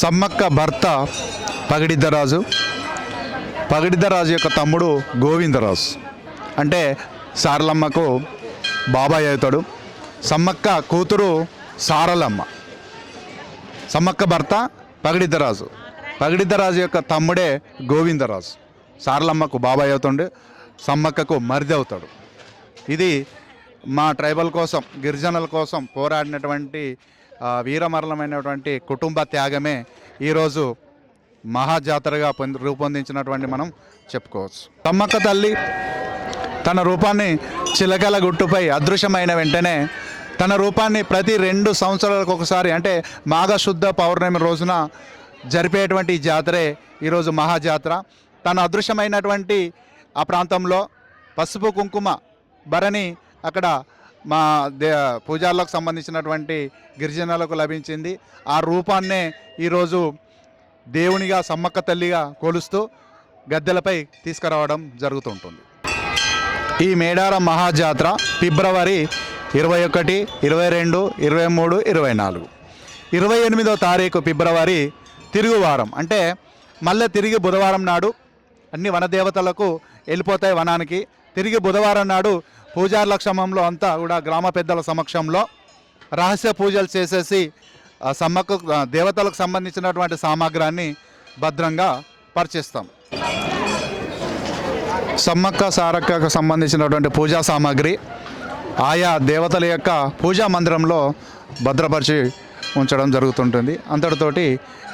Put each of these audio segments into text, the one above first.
సమ్మక్క భర్త పగిడిద్దరాజు, పగిడిద్దరాజు యొక్క తమ్ముడు గోవిందరాజు. అంటే సారలమ్మకు బాబాయ్ అవుతాడు. సమ్మక్క కూతురు సారలమ్మ. సమ్మక్క భర్త పగిడిద్దరాజు, పగిడిద్దరాజు యొక్క తమ్ముడే గోవిందరాజు. సారలమ్మకు బాబాయ్ అవుతుండే, సమ్మక్కకు మరిది అవుతాడు. ఇది మా ట్రైబల్ కోసం, గిరిజనుల కోసం పోరాడినటువంటి వీరమరణమైనటువంటి కుటుంబ త్యాగమే ఈరోజు మహాజాతరగా రూపొందించినటువంటి మనం చెప్పుకోవచ్చు. సమ్మక్క తల్లి తన రూపాన్ని చిలకల గుట్టుపై అదృశ్యమైన వెంటనే తన రూపాన్ని ప్రతి 2 సంవత్సరాలకు ఒకసారి, అంటే మాఘశుద్ధ పౌర్ణమి రోజున జరిపేటువంటి ఈ జాతరే ఈరోజు మహాజాతర. తన అదృశ్యమైనటువంటి ఆ ప్రాంతంలో పసుపు కుంకుమ భరణి అక్కడ మా పూజార్లకు సంబంధించినటువంటి గిరిజనులకు లభించింది. ఆ రూపాన్నే ఈరోజు దేవునిగా, సమ్మక్క తల్లిగా కొలుస్తూ గద్దెలపై తీసుకురావడం జరుగుతుంటుంది. ఈ మేడారం మహాజాతర ఫిబ్రవరి 21, 22, 23, 24, 28వ తారీఖు ఫిబ్రవరి తిరుగువారం. అంటే మళ్ళీ తిరిగి బుధవారం నాడు అన్ని వనదేవతలకు వెళ్ళిపోతాయి వనానికి. తిరిగి బుధవారం నాడు పూజార్ల క్షమంలో అంతా కూడా గ్రామ పెద్దల సమక్షంలో రహస్య పూజలు చేసేసి సమ్మక్క దేవతలకు సంబంధించినటువంటి సామాగ్రాన్ని భద్రంగా పరిచేస్తాం. సమ్మక్క సారక్కకు సంబంధించినటువంటి పూజా సామాగ్రి ఆయా దేవతల యొక్క పూజా మందిరంలో భద్రపరిచి ఉంచడం జరుగుతుంటుంది. అంతటితోటి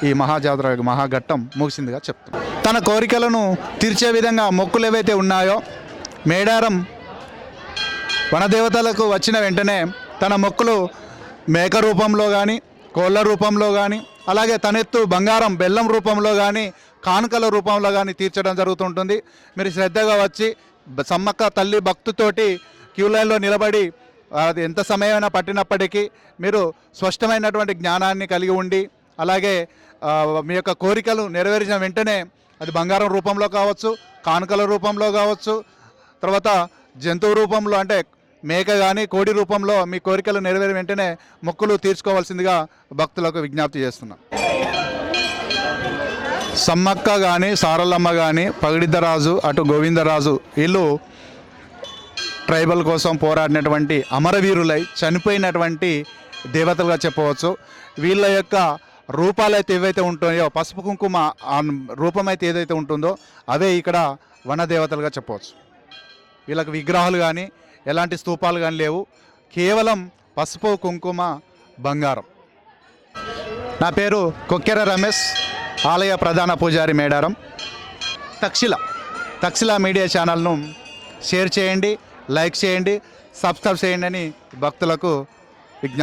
ఈ మహాజాతర మహాఘట్టం ముగిసిందిగా చెప్తాం. తన కోరికలను తీర్చే విధంగా మొక్కులు ఏవైతే ఉన్నాయో మేడారం వనదేవతలకు వచ్చిన వెంటనే తన మొక్కులు మేక రూపంలో కానీ, కోళ్ళ రూపంలో కానీ, అలాగే తనెత్తు బంగారం బెల్లం రూపంలో కానీ, కానుకల రూపంలో కానీ తీర్చడం జరుగుతుంటుంది. మీరు శ్రద్ధగా వచ్చి సమ్మక్క తల్లి భక్తితోటి క్యూ లైన్లో నిలబడి అది ఎంత సమయమైనా పట్టినప్పటికీ మీరు స్పష్టమైనటువంటి జ్ఞానాన్ని కలిగి ఉండి, అలాగే మీ యొక్క కోరికలు నెరవేర్చిన వెంటనే అది బంగారం రూపంలో కావచ్చు, కానుకల రూపంలో కావచ్చు, తర్వాత జంతువు రూపంలో అంటే మేక కానీ కోడి రూపంలో మీ కోరికలు నెరవేరిన వెంటనే మొక్కులు తీర్చుకోవాల్సిందిగా భక్తులకు విజ్ఞప్తి చేస్తున్నాం. సమ్మక్క కానీ, సారలమ్మ కానీ, పగిడిద్దరాజు, అటు గోవిందరాజు వీళ్ళు ట్రైబల్ కోసం పోరాడినటువంటి అమరవీరులై చనిపోయినటువంటి దేవతలుగా చెప్పవచ్చు. వీళ్ళ యొక్క రూపాలైతే ఏవైతే ఉంటాయో, పసుపు కుంకుమ రూపం అయితే ఏదైతే ఉంటుందో అవే ఇక్కడ వనదేవతలుగా చెప్పవచ్చు. వీళ్ళకి విగ్రహాలు కానీ ఎలాంటి స్తూపాలు కానీ లేవు. కేవలం పసుపు కుంకుమ బంగారం. నా పేరు కొక్కెర రమేష్, ఆలయ ప్రధాన పూజారి మేడారం. తక్షిల మీడియా ఛానల్ను షేర్ చేయండి, లైక్ చేయండి, సబ్స్క్రైబ్ చేయండి అని భక్తులకు విజ్ఞప్తి.